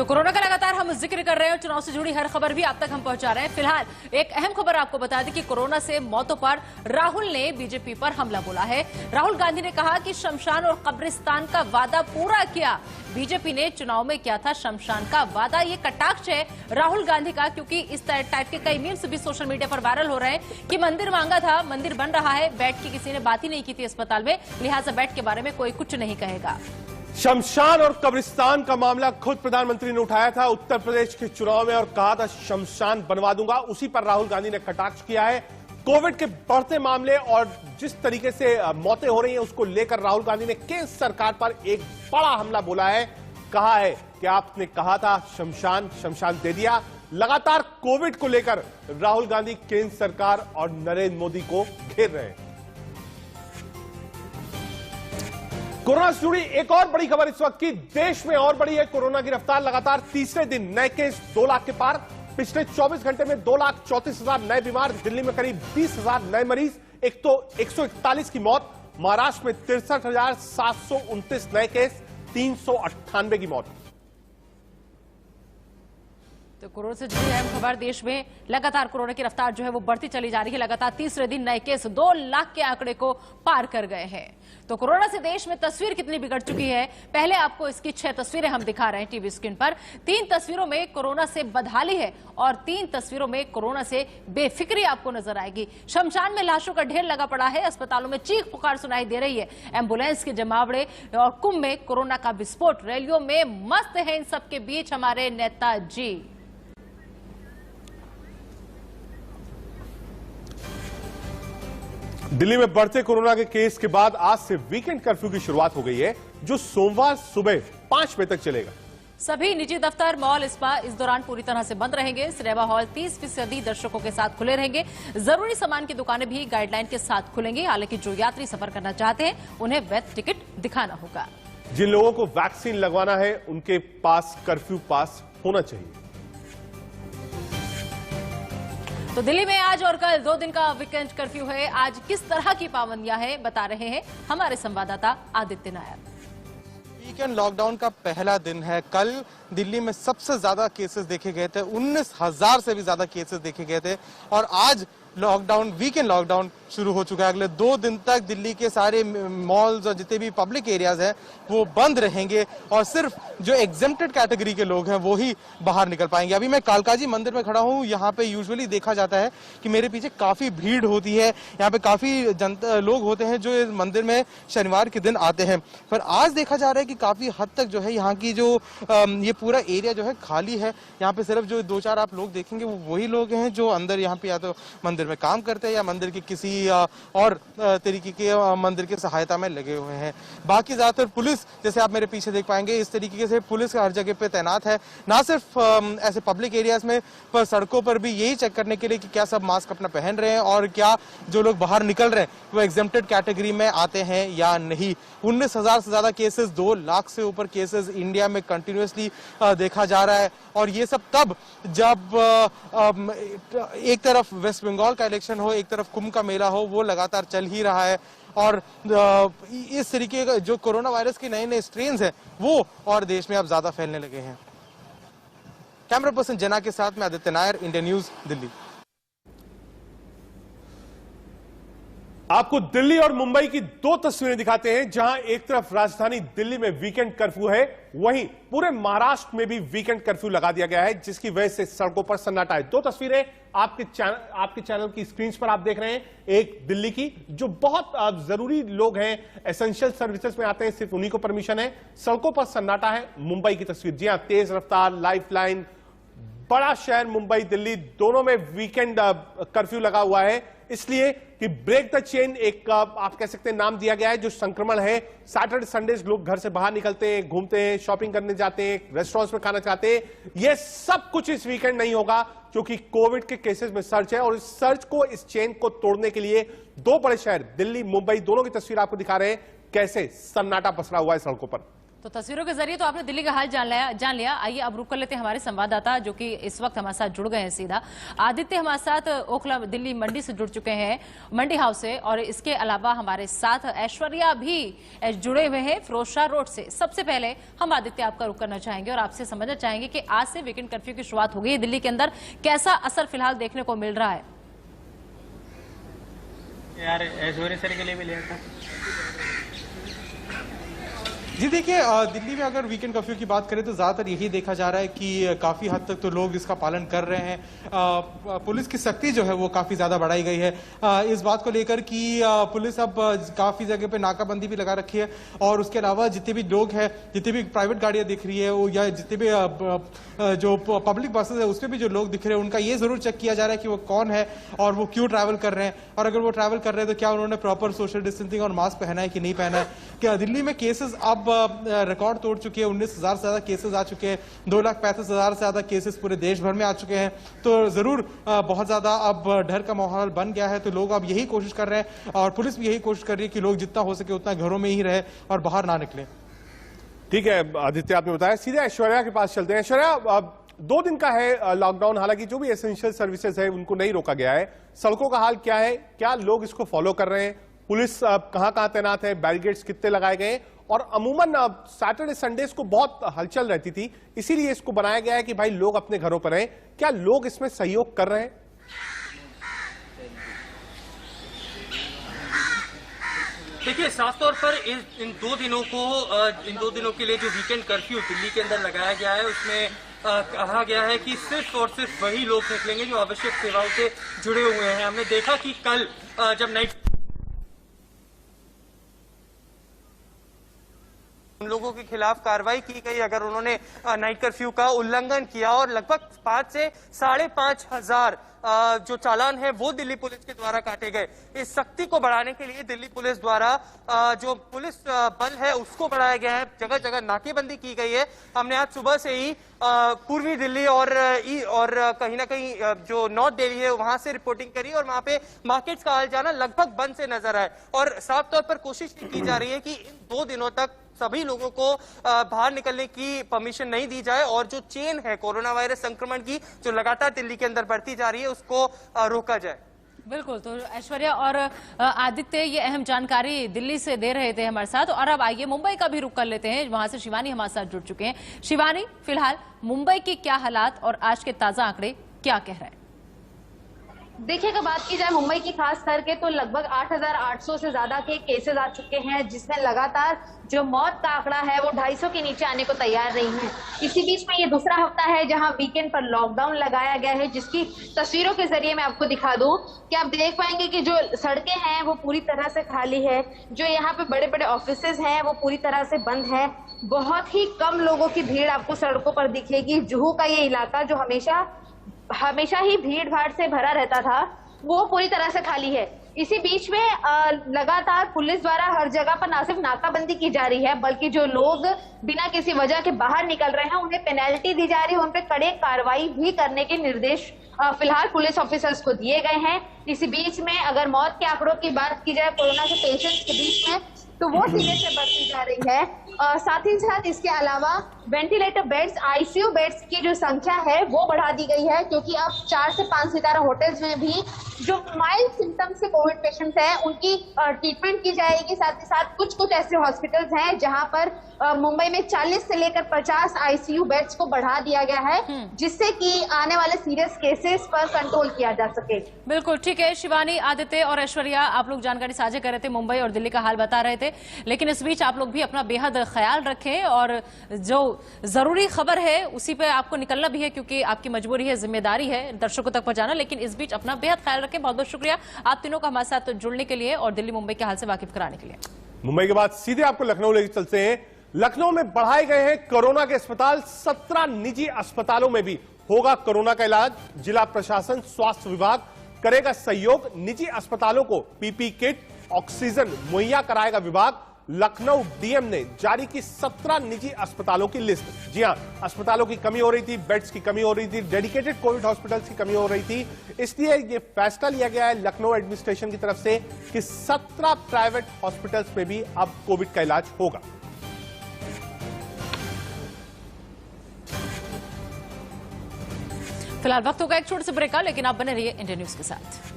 तो कोरोना का लगातार हम जिक्र कर रहे हैं और चुनाव से जुड़ी हर खबर भी आप तक हम पहुंचा रहे हैं। फिलहाल एक अहम खबर आपको बता दें कि कोरोना से मौतों पर राहुल ने बीजेपी पर हमला बोला है। राहुल गांधी ने कहा कि शमशान और कब्रिस्तान का वादा पूरा किया। बीजेपी ने चुनाव में किया था शमशान का वादा। ये कटाक्ष है राहुल गांधी का, क्योंकि इस टाइप के कई मीम्स भी सोशल मीडिया पर वायरल हो रहे हैं कि मंदिर मांगा था, मंदिर बन रहा है, बेड की किसी ने बात ही नहीं की थी अस्पताल में, लिहाजा बेड के बारे में कोई कुछ नहीं कहेगा। शमशान और कब्रिस्तान का मामला खुद प्रधानमंत्री ने उठाया था उत्तर प्रदेश के चुनाव में और कहा था शमशान बनवा दूंगा। उसी पर राहुल गांधी ने कटाक्ष किया है। कोविड के बढ़ते मामले और जिस तरीके से मौतें हो रही हैं उसको लेकर राहुल गांधी ने केंद्र सरकार पर एक बड़ा हमला बोला है। कहा है कि आपने कहा था शमशान दे दिया। लगातार कोविड को लेकर राहुल गांधी केंद्र सरकार और नरेंद्र मोदी को घेर रहे हैं। कोरोना से जुड़ी एक और बड़ी खबर इस वक्त की देश में और बड़ी है। कोरोना की रफ्तार लगातार तीसरे दिन नए केस 2 लाख के पार। पिछले 24 घंटे में 2,34,000 नए बीमार। दिल्ली में करीब 20,000 नए मरीज। एक तो 141 की मौत। महाराष्ट्र में 63,729 नए केस, 398 की मौत। तो कोरोना से जुड़ी अहम खबर, देश में लगातार कोरोना की रफ्तार जो है वो बढ़ती चली जा रही है। लगातार तीसरे दिन नए केस 2 लाख के आंकड़े को पार कर गए हैं। तो कोरोना से देश में तस्वीर कितनी बिगड़ चुकी है, पहले आपको इसकी 6 तस्वीरें हम दिखा रहे हैं टीवी स्क्रीन पर। 3 तस्वीरों में कोरोना से बदहाली है और 3 तस्वीरों में कोरोना से बेफिक्री आपको नजर आएगी। शमशान में लाशों का ढेर लगा पड़ा है। अस्पतालों में चीख पुकार सुनाई दे रही है। एम्बुलेंस के जमावड़े और कुंभ में कोरोना का विस्फोट। रैलियों में मस्त है इन सबके बीच हमारे नेताजी। दिल्ली में बढ़ते कोरोना के केस के बाद आज से वीकेंड कर्फ्यू की शुरुआत हो गई है, जो सोमवार सुबह 5 बजे तक चलेगा। सभी निजी दफ्तर, मॉल, स्पा इस दौरान पूरी तरह से बंद रहेंगे। सिनेमा हॉल 30% दर्शकों के साथ खुले रहेंगे। जरूरी सामान की दुकानें भी गाइडलाइन के साथ खुलेंगी। हालांकि जो यात्री सफर करना चाहते हैं उन्हें वैध टिकट दिखाना होगा। जिन लोगों को वैक्सीन लगवाना है उनके पास कर्फ्यू पास होना चाहिए। तो दिल्ली में आज और कल 2 दिन का वीकेंड कर्फ्यू है। आज किस तरह की पाबंदियां हैं बता रहे हैं हमारे संवाददाता आदित्य नायर। वीकेंड लॉकडाउन का पहला दिन है। कल दिल्ली में सबसे ज्यादा केसेस देखे गए थे, 19,000 से भी ज्यादा केसेस देखे गए थे। और आज वीकेंड लॉकडाउन शुरू हो चुका है। अगले 2 दिन तक दिल्ली के सारे मॉल्स और जितने भी पब्लिक एरियाज हैं वो बंद रहेंगे और सिर्फ जो एग्जेम्प्टेड कैटेगरी के लोग हैं वो ही बाहर निकल पाएंगे। अभी मैं कालकाजी मंदिर में खड़ा हूँ। यहाँ पे यूजुअली देखा जाता है कि मेरे पीछे काफी भीड़ होती है। यहाँ पे काफी लोग होते हैं जो इस मंदिर में शनिवार के दिन आते हैं। पर आज देखा जा रहा है कि काफी हद तक जो है यहाँ की जो ये पूरा एरिया जो है खाली है। यहाँ पे सिर्फ जो 2-4 आप लोग देखेंगे वो वही लोग हैं जो अंदर यहाँ पे या तो मंदिर में काम करते हैं या मंदिर के किसी और तरीके के मंदिर की सहायता में लगे हुए हैं। बाकी ज्यादातर पुलिस, जैसे आप मेरे पीछे देख पाएंगे, इस तरीके से पुलिस हर जगह पे तैनात है। ना सिर्फ ऐसे पब्लिक एरियाज में, पर सड़कों पर भी यही चेक करने के लिए कि क्या सब मास्क अपना पहन रहे हैं और क्या जो लोग बाहर निकल रहे हैं वो एग्जेम्प्टेड कैटेगरी में आते हैं या नहीं। 19,000 से ज्यादा केसेस, 2 लाख से ऊपर केसेस इंडिया में कंटिन्यूअसली देखा जा रहा है। और ये सब तब जब एक तरफ वेस्ट बंगाल का इलेक्शन हो, एक तरफ कुंभ का मेला हो, वो लगातार चल ही रहा है। और इस तरीके का जो कोरोना वायरस के नए स्ट्रेन्स हैं वो और देश में अब ज्यादा फैलने लगे हैं। कैमरा पर्सन जना के साथ में आदित्य नायर, इंडिया न्यूज, दिल्ली। आपको दिल्ली और मुंबई की 2 तस्वीरें दिखाते हैं, जहां एक तरफ राजधानी दिल्ली में वीकेंड कर्फ्यू है, वहीं पूरे महाराष्ट्र में भी वीकेंड कर्फ्यू लगा दिया गया है, जिसकी वजह से सड़कों पर सन्नाटा है। 2 तस्वीरें आपके चैनल की स्क्रीन पर आप देख रहे हैं। एक दिल्ली की, जो बहुत जरूरी लोग हैं, एसेंशियल सर्विसेज में आते हैं, सिर्फ उन्हीं को परमिशन है। सड़कों पर सन्नाटा है। मुंबई की तस्वीर, जी हां, तेज रफ्तार, लाइफलाइन, बड़ा शहर मुंबई, दिल्ली दोनों में वीकेंड कर्फ्यू लगा हुआ है, इसलिए कि ब्रेक द चेन एक आप कह सकते हैं नाम दिया गया है। जो संक्रमण है, सैटरडे संडेज लोग घर से बाहर निकलते हैं, घूमते हैं, शॉपिंग करने जाते हैं, रेस्टोरेंट्स में खाना चाहते हैं। यह सब कुछ इस वीकेंड नहीं होगा, क्योंकि कोविड के केसेस में सर्च है। और इस सर्च को, इस चेन को तोड़ने के लिए 2 बड़े शहर दिल्ली, मुंबई दोनों की तस्वीर आपको दिखा रहे हैं, कैसे सन्नाटा पसरा हुआ है सड़कों पर। तो तस्वीरों के जरिए तो आपने दिल्ली का हाल जान लिया। आइए अब रुक कर लेते हैं हमारे संवाददाता जो कि इस वक्त हमारे साथ जुड़ गए हैं सीधा। आदित्य हमारे साथ ओखला दिल्ली मंडी से जुड़ चुके हैं, मंडी हाउस से, और इसके अलावा हमारे साथ ऐश्वर्या भी जुड़े हुए हैं फिरोजशाह रोड से। सबसे पहले हम आदित्य आपका रुक करना चाहेंगे और आपसे समझना चाहेंगे कि आज से वीकेंड कर्फ्यू की शुरुआत हो गई है दिल्ली के अंदर, कैसा असर फिलहाल देखने को मिल रहा है? यार ऐश्वर्या सर के लिए भी लिया था। जी देखिए, दिल्ली में अगर वीकेंड कर्फ्यू की बात करें तो ज्यादातर यही देखा जा रहा है कि काफी हद तक तो लोग इसका पालन कर रहे हैं। पुलिस की सख्ती जो है वो काफी ज्यादा बढ़ाई गई है इस बात को लेकर कि पुलिस अब काफी जगह पे नाकाबंदी भी लगा रखी है, और उसके अलावा जितने भी लोग हैं, जितनी भी प्राइवेट गाड़ियां दिख रही है वो, या जितने भी जो पब्लिक बसेस है उसमें भी जो लोग दिख रहे हैं उनका ये जरूर चेक किया जा रहा है कि वो कौन है और वो क्यों ट्रैवल कर रहे हैं, और अगर वो ट्रैवल कर रहे हैं तो क्या उन्होंने प्रॉपर सोशल डिस्टेंसिंग और मास्क पहना है कि नहीं पहना है। क्या दिल्ली में केसेस अब रिकॉर्ड तोड़ चुके हैं, 19,000 से ज्यादा केसेस आ चुके हैं, 2,65,000 से ज्यादा केसेस पूरे देश भर में आ चुके हैं। तो जरूर बहुत ज्यादा अब डर का माहौल बन गया है। तो लोग अब यही कोशिश कर रहे हैं और पुलिस भी यही कोशिश कर रही है कि लोग जितना हो सके उतना घरों में ही रहे और बाहर ना निकले। ठीक है आदित्य, आपने बताया। सीधे ऐश्वर्या के पास चलते हैं। ऐश्वर्या, 2 दिन का है लॉकडाउन, हालांकि जो भी एसेंशियल सर्विसेज है उनको नहीं रोका गया है। सड़कों का हाल क्या है? क्या लोग इसको फॉलो कर रहे हैं? पुलिस कहां तैनात है? बैरिकेड्स कितने लगाए गए? और अमूमन सैटरडे संडेज को बहुत हलचल रहती थी, इसीलिए इसको बनाया गया है कि भाई लोग अपने घरों पर रहें। क्या लोग इसमें सहयोग कर रहे हैं? देखिए, साफ तौर पर इन 2 दिनों के लिए जो वीकेंड कर्फ्यू दिल्ली के अंदर लगाया गया है उसमें कहा गया है कि सिर्फ और सिर्फ वही लोग निकलेंगे जो आवश्यक सेवाओं से जुड़े हुए हैं। हमने देखा कि कल जब नाइट उन लोगों के खिलाफ कार्रवाई की गई अगर उन्होंने नाइट कर्फ्यू का उल्लंघन किया, और लगभग 5 से 5,500 हजार जो चालान है वो दिल्ली पुलिस के द्वारा काटे गए। इस सख्ती को बढ़ाने के लिए दिल्ली पुलिस द्वारा जो पुलिस बल है उसको बढ़ाया गया है, जगह जगह नाकेबंदी की गई है। हमने आज सुबह से ही पूर्वी दिल्ली और कहीं ना कहीं जो नॉर्थ दिल्ली है वहां से रिपोर्टिंग करी, और वहां पे मार्केट्स का आल जाना लगभग बंद से नजर आए। और साफ तौर पर कोशिश की जा रही है कि इन 2 दिनों तक सभी लोगों को बाहर निकलने की परमिशन नहीं दी जाए, और जो चेन है कोरोना वायरस संक्रमण की जो लगातार दिल्ली के अंदर बढ़ती जा रही है उसको रोका जाए। बिल्कुल। तो ऐश्वर्या और आदित्य ये अहम जानकारी दिल्ली से दे रहे थे हमारे साथ, और अब आइए मुंबई का भी रुख कर लेते हैं। वहां से शिवानी हमारे साथ जुड़ चुके हैं। शिवानी, फिलहाल मुंबई के क्या हालात और आज के ताजा आंकड़े क्या कह रहे हैं? देखिए, अगर बात की जाए मुंबई की खास करके तो लगभग 8,800 से ज्यादा के केसेस आ चुके हैं, जिसमें लगातार जो मौत का आंकड़ा है वो 250 के नीचे आने को तैयार नहीं है। इसी बीच में ये दूसरा हफ्ता है जहां वीकेंड पर लॉकडाउन लगाया गया है, जिसकी तस्वीरों के जरिए मैं आपको दिखा दूं कि आप देख पाएंगे कि जो सड़कें हैं वो पूरी तरह से खाली है, जो यहाँ पे बड़े बड़े ऑफिसेज हैं वो पूरी तरह से बंद है। बहुत ही कम लोगों की भीड़ आपको सड़कों पर दिखेगी। जुहू का ये इलाका जो हमेशा ही भीड़ भाड़ से भरा रहता था वो पूरी तरह से खाली है। इसी बीच में लगातार पुलिस द्वारा हर जगह पर ना सिर्फ नाकाबंदी की जा रही है, बल्कि जो लोग बिना किसी वजह के बाहर निकल रहे हैं उन्हें पेनल्टी दी जा रही है, उन पर कड़े कार्रवाई भी करने के निर्देश फिलहाल पुलिस ऑफिसर्स को दिए गए हैं। इसी बीच में अगर मौत के आंकड़ों की बात की जाए कोरोना के पेशेंट्स के बीच में तो वो सीधे से बढ़ती जा रही है। साथ ही साथ इसके अलावा वेंटिलेटर बेड्स, आईसीयू बेड्स की जो संख्या है वो बढ़ा दी गई है, क्योंकि अब 4 से 5 सितारा होटल्स में भी जो माइल्ड सिम्टम्स से कोविड पेशेंट्स हैं उनकी ट्रीटमेंट की जाएगी। साथ ही साथ कुछ ऐसे हॉस्पिटल्स हैं जहां पर मुंबई में 40 से लेकर 50 आईसीयू बेड्स को बढ़ा दिया गया है, जिससे कि आने वाले सीरियस केसेस पर कंट्रोल किया जा सके। बिल्कुल ठीक है शिवानी, आदित्य और ऐश्वर्या, आप लोग जानकारी साझा कर रहे थे, मुंबई और दिल्ली का हाल बता रहे थे, लेकिन इस बीच आप लोग भी अपना बेहद ख्याल रखें और जो जरूरी खबर है उसी पे आपको निकलना भी है, क्योंकि आपकी मजबूरी है, जिम्मेदारी है दर्शकों तक पहुंचाना। लेकिन इस बीच अपना बेहद ख्याल रखें। बहुत बहुत शुक्रिया आप तीनों का हमारे साथ जुड़ने के लिए और दिल्ली मुंबई के हाल से वाकिफ कराने के लिए। मुंबई के बाद सीधे आपको लखनऊ लेकर चलते हैं। लखनऊ में बढ़ाए गए हैं कोरोना के अस्पताल। 17 निजी अस्पतालों में भी होगा कोरोना का इलाज। जिला प्रशासन, स्वास्थ्य विभाग करेगा सहयोग। निजी अस्पतालों को पीपी किट, ऑक्सीजन मुहैया कराएगा विभाग। लखनऊ डीएम ने जारी की 17 निजी अस्पतालों की लिस्ट। जी हां, अस्पतालों की कमी हो रही थी, बेड्स की कमी हो रही थी, डेडिकेटेड कोविड हॉस्पिटल्स की कमी हो रही थी, इसलिए यह फैसला लिया गया है लखनऊ एडमिनिस्ट्रेशन की तरफ से कि 17 प्राइवेट हॉस्पिटल्स में भी अब कोविड का इलाज होगा। फिलहाल वक्त होगा एक छोटे से ब्रेक का, लेकिन आप बने रहिए इंडिया न्यूज के साथ।